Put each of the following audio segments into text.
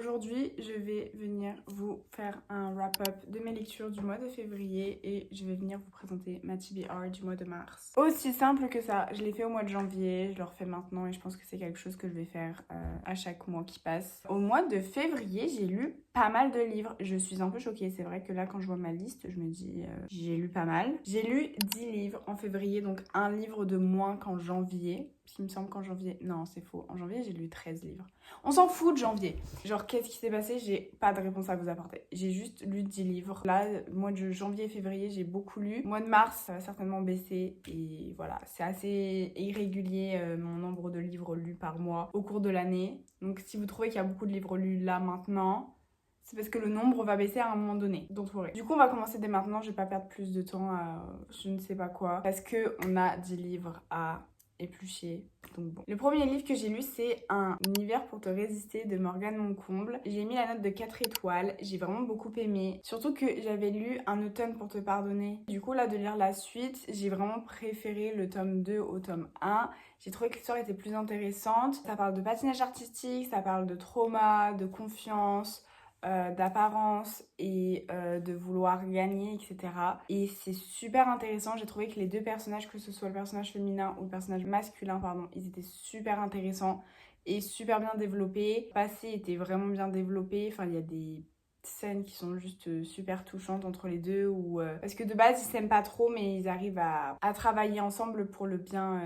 Aujourd'hui, je vais venir vous faire un wrap-up de mes lectures du mois de février et je vais venir vous présenter ma TBR du mois de mars. Aussi simple que ça, je l'ai fait au mois de janvier, je le refais maintenant et je pense que c'est quelque chose que je vais faire à chaque mois qui passe. Au mois de février, j'ai lu pas mal de livres. Je suis un peu choquée, c'est vrai que là, quand je vois ma liste, je me dis j'ai lu pas mal. J'ai lu 10 livres en février, donc un livre de moins qu'en janvier. Parce qu'il me semble qu'en janvier... Non, c'est faux. En janvier, j'ai lu 13 livres. On s'en fout de janvier. Genre, qu'est-ce qui s'est passé? J'ai pas de réponse à vous apporter. J'ai juste lu 10 livres. Là, mois de janvier et février, j'ai beaucoup lu. Mois de mars, ça va certainement baisser. Et voilà, c'est assez irrégulier mon nombre de livres lus par mois au cours de l'année. Donc, si vous trouvez qu'il y a beaucoup de livres lus là, maintenant... c'est parce que le nombre va baisser à un moment donné. Donc worry. Du coup, on va commencer dès maintenant. Je vais pas perdre plus de temps à je ne sais pas quoi. Parce qu'on a 10 livres à éplucher. Donc bon. Le premier livre que j'ai lu, c'est Un hiver pour te résister de Morgane Moncomble. J'ai mis la note de 4 étoiles. J'ai vraiment beaucoup aimé. Surtout que j'avais lu Un automne pour te pardonner. Du coup, là, de lire la suite, j'ai vraiment préféré le tome 2 au tome 1. J'ai trouvé que l'histoire était plus intéressante. Ça parle de patinage artistique, ça parle de trauma, de confiance, d'apparence et de vouloir gagner, etc. Et c'est super intéressant. J'ai trouvé que les deux personnages, que ce soit le personnage féminin ou le personnage masculin, pardon, ils étaient super intéressants et super bien développés. Le passé était vraiment bien développé. Enfin, il y a des scènes qui sont juste super touchantes entre les deux parce que de base ils s'aiment pas trop mais ils arrivent à travailler ensemble pour le bien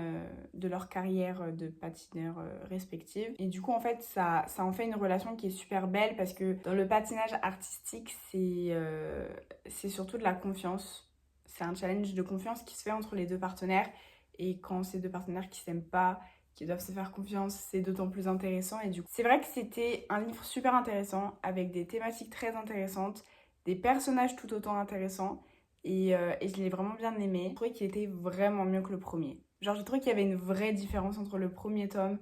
de leur carrière de patineurs respective et du coup en fait ça en fait une relation qui est super belle parce que dans le patinage artistique c'est surtout de la confiance, c'est un challenge de confiance qui se fait entre les deux partenaires et quand c'est deux partenaires qui s'aiment pas, qui doivent se faire confiance, c'est d'autant plus intéressant. Et du coup, c'est vrai que c'était un livre super intéressant, avec des thématiques très intéressantes, des personnages tout autant intéressants, et je l'ai vraiment bien aimé. Je trouvais qu'il était vraiment mieux que le premier. Genre, j'ai trouvé qu'il y avait une vraie différence entre le premier tome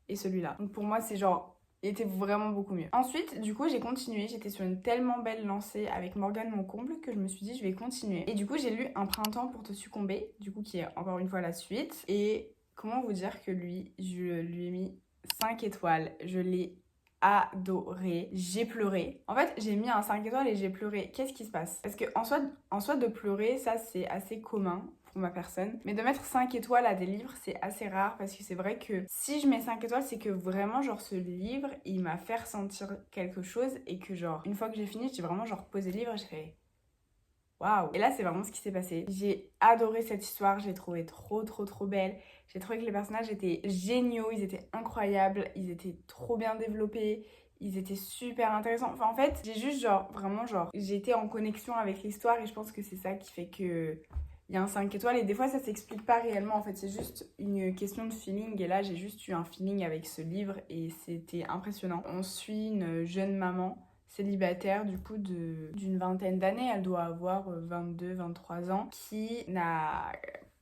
et celui-là. Donc pour moi, c'est genre... il était vraiment beaucoup mieux. Ensuite, du coup, j'ai continué. J'étais sur une tellement belle lancée avec Morgane Moncomble que je me suis dit, je vais continuer. Et du coup, j'ai lu Un printemps pour te succomber, du coup, qui est encore une fois la suite. Et comment vous dire que lui, je lui ai mis 5 étoiles. Je l'ai adoré. J'ai pleuré. En fait, j'ai mis un 5 étoiles et j'ai pleuré. Qu'est-ce qui se passe? Parce que en soi, de pleurer, ça, c'est assez commun pour ma personne. Mais de mettre 5 étoiles à des livres, c'est assez rare parce que c'est vrai que si je mets 5 étoiles, c'est que vraiment, genre, ce livre, il m'a fait ressentir quelque chose et que, genre, une fois que j'ai fini, j'ai vraiment, genre, posé le livre et j'ai fait... waouh! Et là, c'est vraiment ce qui s'est passé. J'ai adoré cette histoire, je l'ai trouvée trop belle. J'ai trouvé que les personnages étaient géniaux, ils étaient incroyables, ils étaient trop bien développés, ils étaient super intéressants. Enfin, en fait, j'ai juste, genre, vraiment, genre, j'ai été en connexion avec l'histoire et je pense que c'est ça qui fait que... il y a un 5 étoiles et des fois ça s'explique pas réellement en fait, c'est juste une question de feeling et là j'ai juste eu un feeling avec ce livre et c'était impressionnant. On suit une jeune maman célibataire du coup d'une vingtaine d'années, elle doit avoir 22-23 ans, qui n'a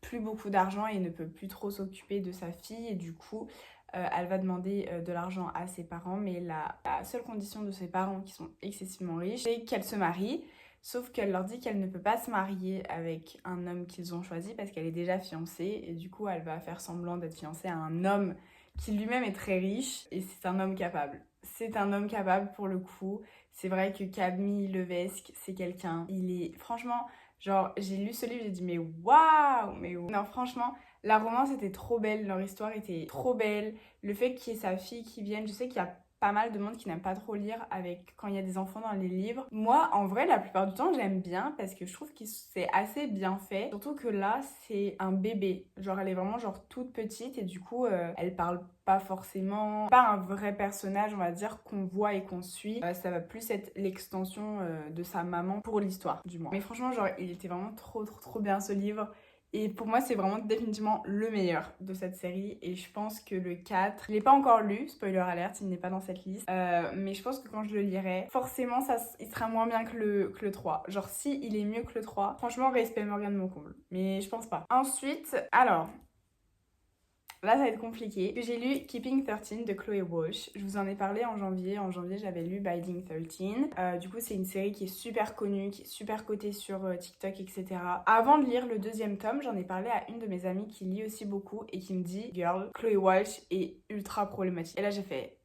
plus beaucoup d'argent et ne peut plus trop s'occuper de sa fille et du coup elle va demander de l'argent à ses parents mais la seule condition de ses parents qui sont excessivement riches c'est qu'elle se marie. Sauf qu'elle leur dit qu'elle ne peut pas se marier avec un homme qu'ils ont choisi parce qu'elle est déjà fiancée et du coup elle va faire semblant d'être fiancée à un homme qui lui-même est très riche et c'est un homme capable. C'est un homme capable pour le coup. C'est vrai que Camille Levesque, c'est quelqu'un, il est franchement, genre j'ai lu ce livre, j'ai dit mais waouh, mais non franchement, la romance était trop belle, leur histoire était trop belle. Le fait qu'il y ait sa fille qui vienne, je sais qu'il y a pas mal de monde qui n'aime pas trop lire avec quand il y a des enfants dans les livres. Moi, en vrai, la plupart du temps, j'aime bien parce que je trouve que c'est assez bien fait. Surtout que là, c'est un bébé. Genre, elle est vraiment genre toute petite et du coup, elle parle pas forcément, pas un vrai personnage, on va dire, qu'on voit et qu'on suit. Ça va plus être l'extension de sa maman pour l'histoire, du moins. Mais franchement, genre, il était vraiment trop bien ce livre. Et pour moi, c'est vraiment définitivement le meilleur de cette série. Et je pense que le 4, je l'ai pas encore lu, spoiler alert, il n'est pas dans cette liste. Mais je pense que quand je le lirai, forcément, il sera moins bien que le 3. Genre, si il est mieux que le 3, franchement, respect Morgane Moncomble. Mais je pense pas. Ensuite, alors... là, ça va être compliqué. J'ai lu Keeping 13 de Chloé Walsh. Je vous en ai parlé en janvier. En janvier, j'avais lu Binding 13. Du coup, c'est une série qui est super connue, qui est super cotée sur TikTok, etc. Avant de lire le deuxième tome, j'en ai parlé à une de mes amies qui lit aussi beaucoup et qui me dit « Girl, Chloé Walsh est ultra problématique. » Et là, j'ai fait...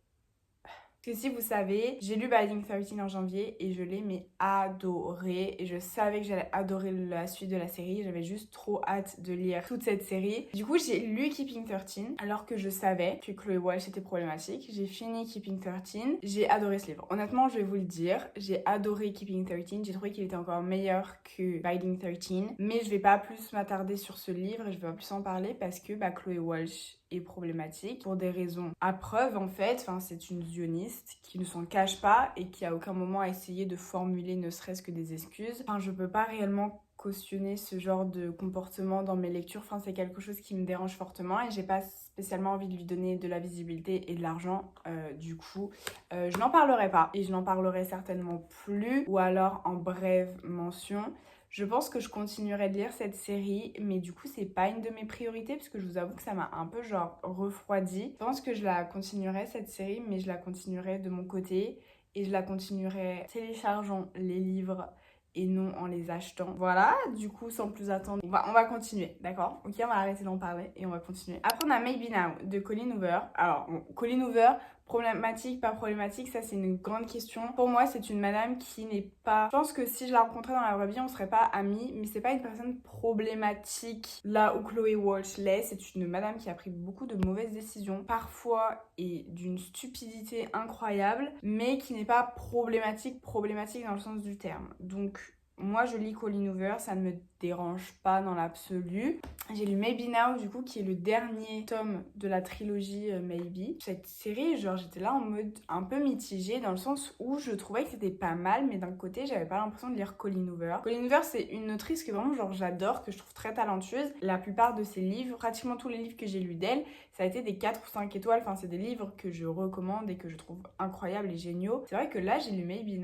Parce que si vous savez, j'ai lu Binding 13 en janvier et je l'ai mais adoré. Et je savais que j'allais adorer la suite de la série. J'avais juste trop hâte de lire toute cette série. Du coup, j'ai lu Keeping 13 alors que je savais que Chloé Walsh était problématique. J'ai fini Keeping 13. J'ai adoré ce livre. Honnêtement, je vais vous le dire. J'ai adoré Keeping 13. J'ai trouvé qu'il était encore meilleur que Binding 13. Mais je vais pas plus m'attarder sur ce livre et je vais pas plus en parler parce que Chloé Walsh est problématique pour des raisons à preuve en fait. Enfin, c'est une zioniste qui ne s'en cache pas et qui à aucun moment a essayé de formuler ne serait-ce que des excuses. Enfin, je peux pas réellement cautionner ce genre de comportement dans mes lectures. Enfin, c'est quelque chose qui me dérange fortement et j'ai pas spécialement envie de lui donner de la visibilité et de l'argent. Du coup, je n'en parlerai pas et je n'en parlerai certainement plus ou alors en brève mention. Je pense que je continuerai de lire cette série, mais du coup, c'est pas une de mes priorités, parce que je vous avoue que ça m'a un peu genre refroidi. Je pense que je la continuerai cette série, mais je la continuerai de mon côté, et je la continuerai téléchargeant les livres et non en les achetant. Voilà, du coup, sans plus attendre, on va continuer, d'accord? Ok, on va arrêter d'en parler et on va continuer. Après, on a Maybe Now de Colleen Hoover. Alors, bon, Colleen Hoover, problématique, pas problématique, ça c'est une grande question. Pour moi, c'est une madame qui n'est pas... Je pense que si je la rencontrais dans la vraie vie, on serait pas amis, mais c'est pas une personne problématique. Là où Chloé Walsh l'est, c'est une madame qui a pris beaucoup de mauvaises décisions, parfois et d'une stupidité incroyable, mais qui n'est pas problématique dans le sens du terme. Donc, moi, je lis Colleen Hoover, ça ne me dérange pas dans l'absolu. J'ai lu Maybe Now, du coup, qui est le dernier tome de la trilogie Maybe. Cette série, genre, j'étais là en mode un peu mitigée, dans le sens où je trouvais que c'était pas mal, mais d'un côté, j'avais pas l'impression de lire Colleen Hoover. Colleen Hoover, c'est une autrice que vraiment, genre, j'adore, que je trouve très talentueuse. La plupart de ses livres, pratiquement tous les livres que j'ai lus d'elle, ça a été des 4 ou 5 étoiles. Enfin, c'est des livres que je recommande et que je trouve incroyables et géniaux. C'est vrai que là, j'ai lu Maybe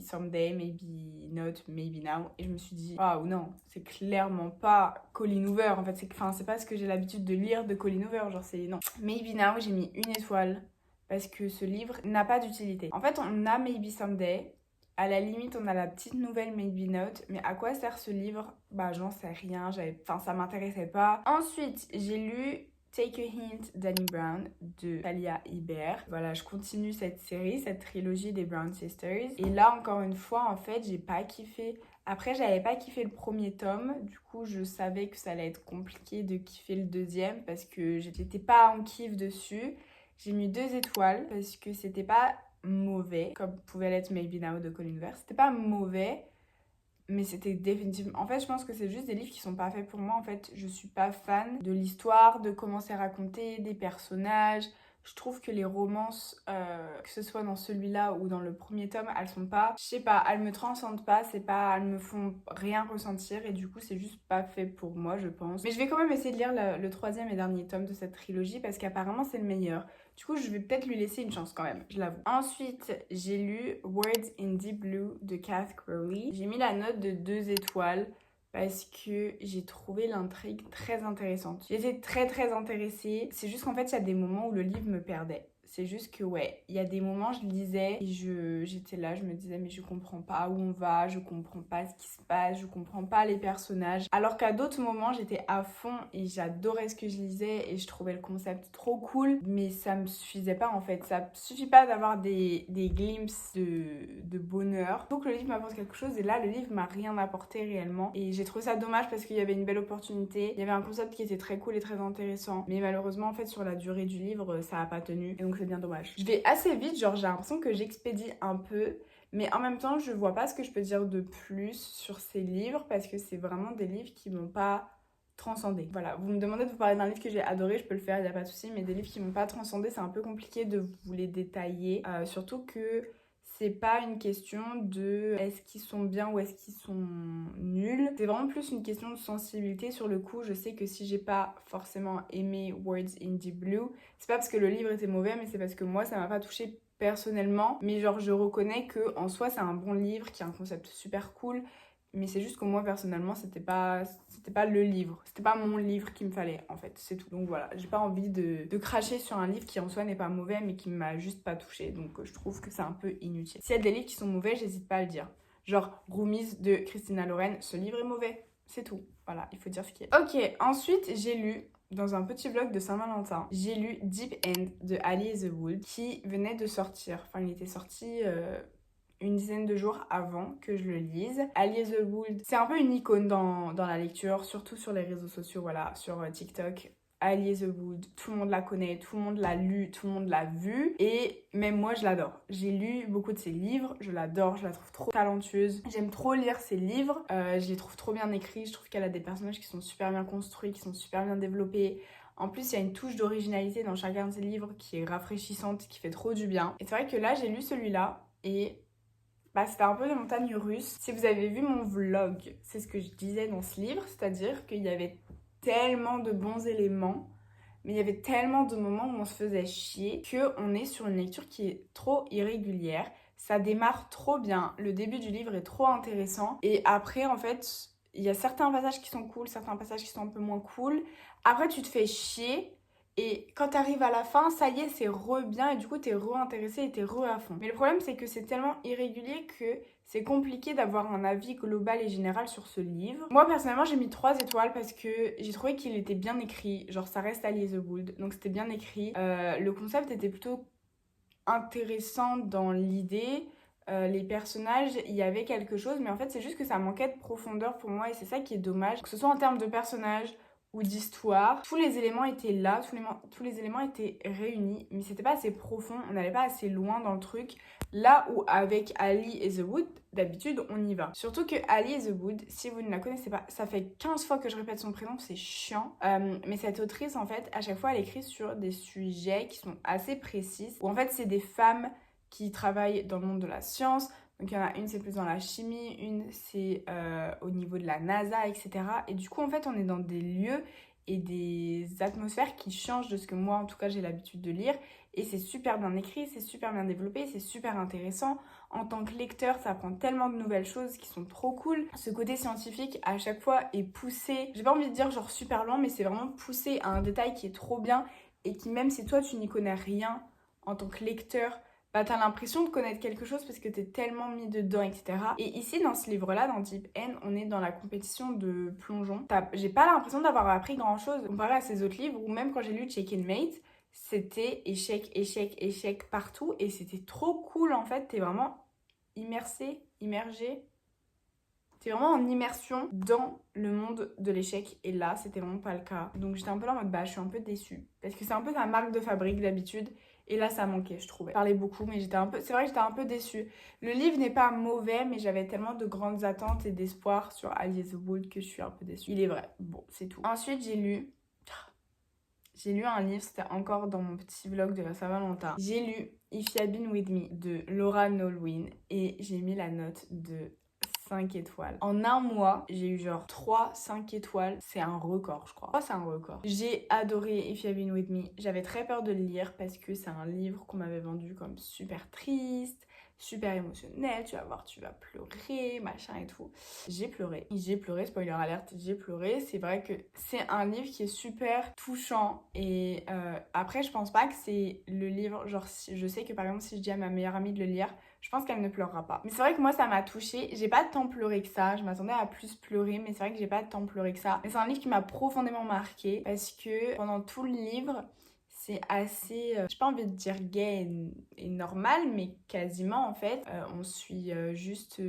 Someday, Maybe Not, Maybe Now, et je me suis dit, waouh, non, c'est clairement pas Colleen Hoover. En fait, c'est pas ce que j'ai l'habitude de lire de Colleen Hoover. Genre, c'est non. Maybe Now, j'ai mis 1 étoile parce que ce livre n'a pas d'utilité. En fait, on a Maybe Someday. À la limite, on a la petite nouvelle Maybe Note, mais à quoi sert ce livre? Bah, j'en sais rien, ça m'intéressait pas. Ensuite, j'ai lu Take a Hint, Dani Brown de Talia Hibbert. Voilà, je continue cette série, cette trilogie des Brown Sisters. Et là, encore une fois, en fait, j'ai pas kiffé. Après, j'avais pas kiffé le premier tome, du coup, je savais que ça allait être compliqué de kiffer le deuxième parce que j'étais pas en kiff dessus. J'ai mis 2 étoiles parce que c'était pas mauvais, comme pouvait l'être Maybe Now de Colleen Hoover. C'était pas mauvais, mais c'était définitivement... En fait, je pense que c'est juste des livres qui sont pas faits pour moi. En fait, je suis pas fan de l'histoire, de comment c'est raconté, des personnages. Je trouve que les romances, que ce soit dans celui-là ou dans le premier tome, elles sont pas... Je sais pas, elles me transcendent pas, elles me font rien ressentir et du coup, c'est juste pas fait pour moi, je pense. Mais je vais quand même essayer de lire le 3e et dernier tome de cette trilogie parce qu'apparemment, c'est le meilleur. Du coup, je vais peut-être lui laisser une chance quand même, je l'avoue. Ensuite, j'ai lu Words in Deep Blue de Cath Crowley. J'ai mis la note de 2 étoiles parce que j'ai trouvé l'intrigue très intéressante. J'étais très intéressée. C'est juste qu'en fait, il y a des moments où le livre me perdait. C'est juste que ouais, il y a des moments, je lisais et j'étais là, je me disais mais je comprends pas où on va, je comprends pas ce qui se passe, je comprends pas les personnages. Alors qu'à d'autres moments, j'étais à fond et j'adorais ce que je lisais et je trouvais le concept trop cool, mais ça me suffisait pas en fait. Ça suffit pas d'avoir des glimpses de bonheur. Il faut que le livre m'apporte quelque chose et là, le livre m'a rien apporté réellement. Et j'ai trouvé ça dommage parce qu'il y avait une belle opportunité, il y avait un concept qui était très cool et très intéressant, mais malheureusement en fait sur la durée du livre, ça a pas tenu. Et donc c'est bien dommage. Je vais assez vite, genre j'ai l'impression que j'expédie un peu, mais en même temps je vois pas ce que je peux dire de plus sur ces livres parce que c'est vraiment des livres qui m'ont pas transcendé. Voilà, vous me demandez de vous parler d'un livre que j'ai adoré, je peux le faire, il n'y a pas de souci, mais des livres qui m'ont pas transcendé, c'est un peu compliqué de vous les détailler, surtout que c'est pas une question de est-ce qu'ils sont bien ou est-ce qu'ils sont nuls. C'est vraiment plus une question de sensibilité. Sur le coup, je sais que si j'ai pas forcément aimé Words in Deep Blue, c'est pas parce que le livre était mauvais, mais c'est parce que moi, ça m'a pas touchée personnellement. Mais genre, je reconnais que en soi, c'est un bon livre qui a un concept super cool. Mais c'est juste que moi, personnellement, c'était pas le livre. C'était pas mon livre qu'il me fallait, en fait. C'est tout. Donc voilà, j'ai pas envie de cracher sur un livre qui en soi n'est pas mauvais, mais qui m'a juste pas touchée. Donc je trouve que c'est un peu inutile. S'il y a des livres qui sont mauvais, j'hésite pas à le dire. Genre Roomies de Christina Lauren, ce livre est mauvais. C'est tout. Voilà, il faut dire ce qui est. Ok, ensuite, j'ai lu dans un petit vlog de Saint-Valentin, j'ai lu Deep End de Ali and the Wood qui venait de sortir. Enfin, il était sorti une dizaine de jours avant que je le lise. Ali and the Wood, c'est un peu une icône dans la lecture, surtout sur les réseaux sociaux, voilà, sur TikTok. Ali and the Wood, tout le monde la connaît, tout le monde l'a lu, tout le monde l'a vu et même moi je l'adore. J'ai lu beaucoup de ses livres, je l'adore, je la trouve trop talentueuse. J'aime trop lire ses livres, je les trouve trop bien écrits, je trouve qu'elle a des personnages qui sont super bien construits, qui sont super bien développés. En plus, il y a une touche d'originalité dans chacun de ses livres qui est rafraîchissante, qui fait trop du bien. Et c'est vrai que là, j'ai lu celui-là et c'était un peu des montagnes russes. Si vous avez vu mon vlog, c'est ce que je disais dans ce livre, c'est-à-dire qu'il y avait tellement de bons éléments, mais il y avait tellement de moments où on se faisait chier qu'on est sur une lecture qui est trop irrégulière. Ça démarre trop bien, le début du livre est trop intéressant, et après, en fait, il y a certains passages qui sont cool, certains passages qui sont un peu moins cool. Après, tu te fais chier. Et quand t'arrives à la fin, ça y est, c'est bien et du coup t'es intéressé et t'es à fond. Mais le problème c'est que c'est tellement irrégulier que c'est compliqué d'avoir un avis global et général sur ce livre. Moi personnellement j'ai mis 3 étoiles parce que j'ai trouvé qu'il était bien écrit, genre ça reste Ali and the Wood, donc c'était bien écrit. Le concept était plutôt intéressant dans l'idée. Les personnages, il y avait quelque chose, mais en fait c'est juste que ça manquait de profondeur pour moi et c'est ça qui est dommage. Que ce soit en termes de personnages ou d'histoire, tous les éléments étaient là, tous les éléments étaient réunis, mais c'était pas assez profond, on n'allait pas assez loin dans le truc, là où avec Ali and the Wood, d'habitude on y va. Surtout que Ali and the Wood, si vous ne la connaissez pas, ça fait 15 fois que je répète son prénom, c'est chiant, mais cette autrice en fait, à chaque fois elle écrit sur des sujets qui sont assez précis, où en fait c'est des femmes qui travaillent dans le monde de la science. Donc il y en a une c'est plus dans la chimie, une c'est au niveau de la NASA, etc. Et du coup en fait on est dans des lieux et des atmosphères qui changent de ce que moi en tout cas j'ai l'habitude de lire. Et c'est super bien écrit, c'est super bien développé, c'est super intéressant. En tant que lecteur, ça apprend tellement de nouvelles choses qui sont trop cool. Ce côté scientifique à chaque fois est poussé, j'ai pas envie de dire genre super loin, mais c'est vraiment poussé à un détail qui est trop bien et qui même si toi tu n'y connais rien en tant que lecteur, t'as l'impression de connaître quelque chose parce que t'es tellement mis dedans, etc. Et ici, dans ce livre-là, dans Deep End, on est dans la compétition de plongeon. J'ai pas l'impression d'avoir appris grand-chose comparé à ces autres livres, ou même quand j'ai lu Checkmate, c'était échec, échec, échec partout, et c'était trop cool, en fait. T'es vraiment immergé. T'es vraiment en immersion dans le monde de l'échec, et là, c'était vraiment pas le cas. Donc j'étais un peu là en mode, je suis un peu déçue. Parce que c'est un peu sa marque de fabrique d'habitude. Et là, ça manquait, je trouvais. Je parlais beaucoup, mais c'est vrai que j'étais un peu déçue. Le livre n'est pas mauvais, mais j'avais tellement de grandes attentes et d'espoir sur Ali and the Wood que je suis un peu déçue. Il est vrai. Bon, c'est tout. Ensuite, j'ai lu un livre, c'était encore dans mon petit vlog de la Saint-Valentin. J'ai lu If You Had Been With Me de Laura Nolwenn et j'ai mis la note de 5 étoiles. En un mois, j'ai eu genre 3-5 étoiles. C'est un record, je crois. C'est un record. J'ai adoré If You Have Been With Me. J'avais très peur de le lire parce que c'est un livre qu'on m'avait vendu comme super triste, super émotionnel. Tu vas voir, tu vas pleurer, machin et tout. J'ai pleuré, spoiler alerte, j'ai pleuré. C'est vrai que c'est un livre qui est super touchant. Et après, je pense pas que c'est le livre, genre je sais que par exemple si je dis à ma meilleure amie de le lire, je pense qu'elle ne pleurera pas. Mais c'est vrai que moi, ça m'a touchée. J'ai pas tant pleuré que ça. Je m'attendais à plus pleurer, mais c'est vrai que j'ai pas tant pleuré que ça. Mais c'est un livre qui m'a profondément marquée parce que pendant tout le livre, c'est assez, j'ai pas envie de dire gay et normal, mais quasiment en fait. On suit juste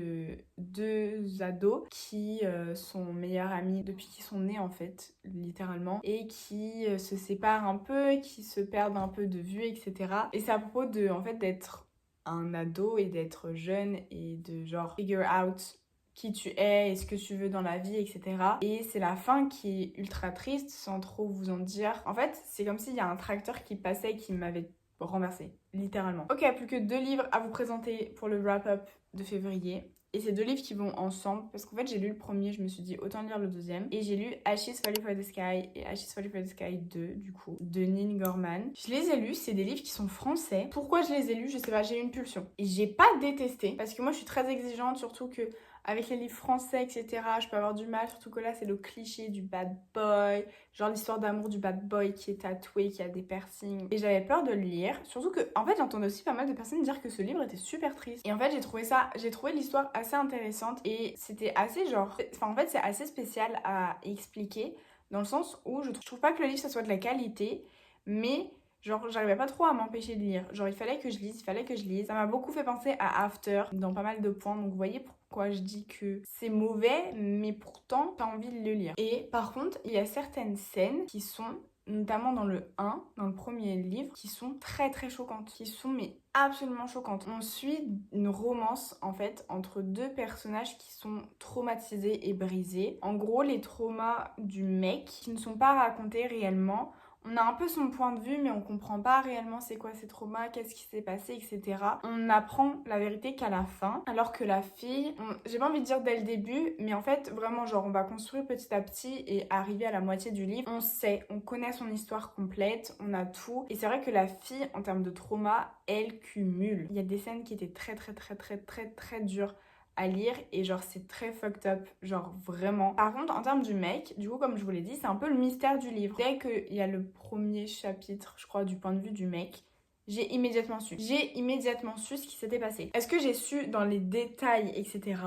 deux ados qui sont meilleurs amis depuis qu'ils sont nés en fait, littéralement, et qui se séparent un peu, qui se perdent un peu de vue, etc. Et c'est à propos de, en fait, d'être un ado et d'être jeune et de genre figure out qui tu es et ce que tu veux dans la vie, etc. Et c'est la fin qui est ultra triste sans trop vous en dire. En fait, c'est comme s'il y a un tracteur qui passait et qui m'avait renversé, littéralement. Ok, plus que 2 livres à vous présenter pour le wrap-up de février. Et c'est 2 livres qui vont ensemble parce qu'en fait j'ai lu le premier, je me suis dit autant lire le deuxième. Et j'ai lu Ashes Falling for the Sky et Ashes Falling for the Sky 2 du coup, de Neil Gaiman. Je les ai lus, c'est des livres qui sont français. Pourquoi je les ai lus, je sais pas, j'ai eu une pulsion. Et j'ai pas détesté parce que moi je suis très exigeante, surtout que avec les livres français, etc., je peux avoir du mal, surtout que là, c'est le cliché du bad boy, genre l'histoire d'amour du bad boy qui est tatoué, qui a des piercings. Et j'avais peur de le lire, surtout que, en fait, j'entendais aussi pas mal de personnes dire que ce livre était super triste. Et en fait, j'ai trouvé l'histoire assez intéressante et c'était assez genre... Enfin, en fait, c'est assez spécial à expliquer dans le sens où je trouve pas que le livre ça soit de la qualité, mais genre j'arrivais pas trop à m'empêcher de lire. Genre il fallait que je lise. Ça m'a beaucoup fait penser à After dans pas mal de points, donc vous voyez pourquoi je dis que c'est mauvais, mais pourtant t'as envie de le lire. Et par contre, il y a certaines scènes qui sont notamment dans le 1, dans le premier livre, qui sont très très choquantes, qui sont mais absolument choquantes. On suit une romance en fait entre deux personnages qui sont traumatisés et brisés. En gros, les traumas du mec qui ne sont pas racontés réellement. On a un peu son point de vue, mais on comprend pas réellement c'est quoi ces traumas, qu'est-ce qui s'est passé, etc. On apprend la vérité qu'à la fin, alors que la fille, j'ai pas envie de dire dès le début, mais en fait, vraiment, genre, on va construire petit à petit et arriver à la moitié du livre. On sait, on connaît son histoire complète, on a tout. Et c'est vrai que la fille, en termes de trauma, elle cumule. Il y a des scènes qui étaient très dures à lire et genre c'est très fucked up, genre vraiment. Par contre en termes du mec, du coup comme je vous l'ai dit, c'est un peu le mystère du livre. Dès qu'il y a le premier chapitre, je crois, du point de vue du mec, j'ai immédiatement su ce qui s'était passé. Est-ce que j'ai su dans les détails, etc.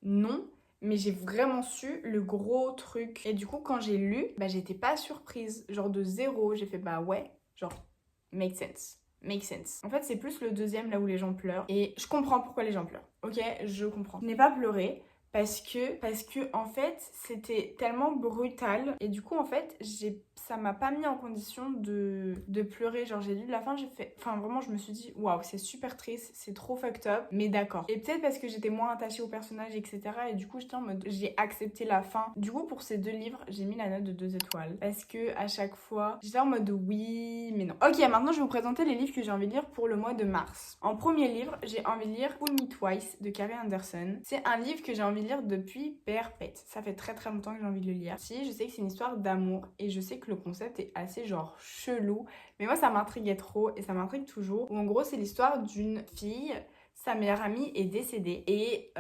Non, mais j'ai vraiment su le gros truc. Et du coup quand j'ai lu, bah j'étais pas surprise, genre de zéro, j'ai fait bah ouais, genre make sense. Make sense. En fait, c'est plus le deuxième là où les gens pleurent. Et je comprends pourquoi les gens pleurent. Ok, je comprends. Je n'ai pas pleuré parce que en fait, c'était tellement brutal. Et du coup, en fait, ça m'a pas mis en condition de pleurer. Genre, j'ai lu la fin, j'ai fait... Enfin, vraiment, je me suis dit, waouh, c'est super triste, c'est trop fucked up. Mais d'accord. Et peut-être parce que j'étais moins attachée au personnage, etc. Et du coup, j'étais en mode... J'ai accepté la fin. Du coup, pour ces deux livres, j'ai mis la note de 2 étoiles. Parce que à chaque fois, j'étais en mode oui, mais non. Ok, maintenant, je vais vous présenter les livres que j'ai envie de lire pour le mois de mars. En premier livre, j'ai envie de lire Fool Me Twice de Carrie Anderson. C'est un livre que j'ai envie de lire depuis perpète. Ça fait très longtemps que j'ai envie de le lire. Si, je sais que c'est une histoire d'amour et je sais que le concept est assez genre chelou, mais moi ça m'intriguait trop et ça m'intrigue toujours. Où en gros c'est l'histoire d'une fille, sa meilleure amie est décédée et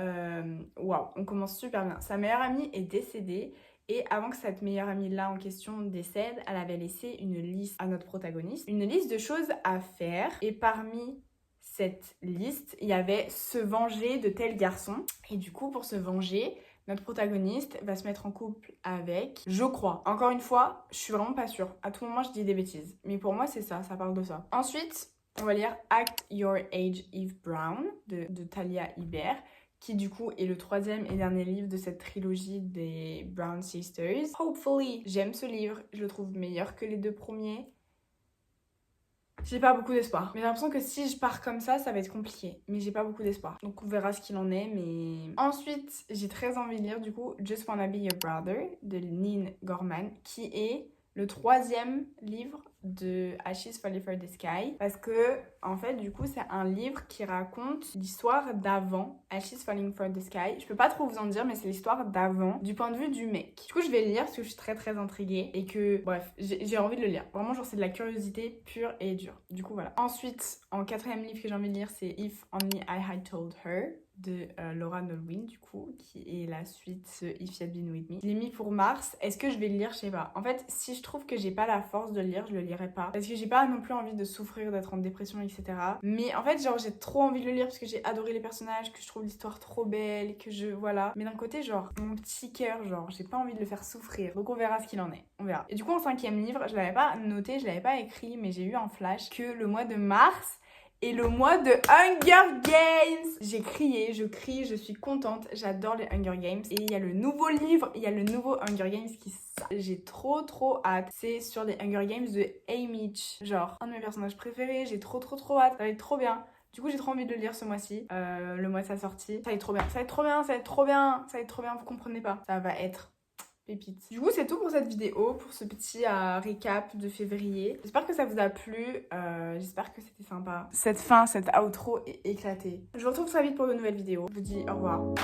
waouh, on commence super bien. Sa meilleure amie est décédée et avant que cette meilleure amie là en question décède, elle avait laissé une liste à notre protagoniste, une liste de choses à faire et parmi cette liste, il y avait se venger de tel garçon. Et du coup, pour se venger, notre protagoniste va se mettre en couple avec, je crois. Encore une fois, je suis vraiment pas sûre. À tout moment, je dis des bêtises. Mais pour moi, c'est ça parle de ça. Ensuite, on va lire Act Your Age Eve Brown de Talia Hibert, qui du coup est le troisième et dernier livre de cette trilogie des Brown Sisters. Hopefully, j'aime ce livre. Je le trouve meilleur que les deux premiers. J'ai pas beaucoup d'espoir. Mais j'ai l'impression que si je pars comme ça va être compliqué. Mais j'ai pas beaucoup d'espoir. Donc on verra ce qu'il en est. Mais ensuite, j'ai très envie de lire du coup Just Wanna Be Your Brother de Neil Gorman, qui est le troisième livre de Ashes Falling for the Sky. Parce que, en fait, du coup, c'est un livre qui raconte l'histoire d'avant Ashes Falling for the Sky. Je peux pas trop vous en dire, mais c'est l'histoire d'avant, du point de vue du mec. Du coup, je vais le lire parce que je suis très intriguée et que, bref, j'ai envie de le lire. Vraiment, genre, c'est de la curiosité pure et dure. Du coup, voilà. Ensuite, en quatrième livre que j'ai envie de lire, c'est If Only I Had Told Her de Laura Nolwyn, du coup, qui est la suite de If You Had Been With Me. Je l'ai mis pour mars. Est-ce que je vais le lire? Je sais pas. En fait, si je trouve que j'ai pas la force de le lire, je le lirai pas. Parce que j'ai pas non plus envie de souffrir, d'être en dépression, etc. Mais en fait, genre, j'ai trop envie de le lire parce que j'ai adoré les personnages, que je trouve l'histoire trop belle, que je... Voilà. Mais d'un côté, genre, mon petit cœur, genre, j'ai pas envie de le faire souffrir. Donc on verra ce qu'il en est. On verra. Et du coup, en cinquième livre, je l'avais pas noté, je l'avais pas écrit, mais j'ai eu un flash que le mois de mars... Et le mois de Hunger Games. J'ai crié, je crie, je suis contente. J'adore les Hunger Games. Et il y a le nouveau livre, il y a le nouveau Hunger Games qui sort. J'ai trop hâte. C'est sur les Hunger Games de Haymitch. Genre, un de mes personnages préférés. J'ai trop hâte. Ça va être trop bien. Du coup, j'ai trop envie de le lire ce mois-ci. Le mois de sa sortie. Ça va être trop bien. Ça va être trop bien. Ça va être trop bien. Ça va être trop bien. Vous comprenez pas. Ça va être... pépite. Du coup, c'est tout pour cette vidéo, pour ce petit récap de février. J'espère que ça vous a plu, j'espère que c'était sympa. Cette fin, cette outro est éclatée. Je vous retrouve très vite pour de nouvelles vidéos. Je vous dis au revoir.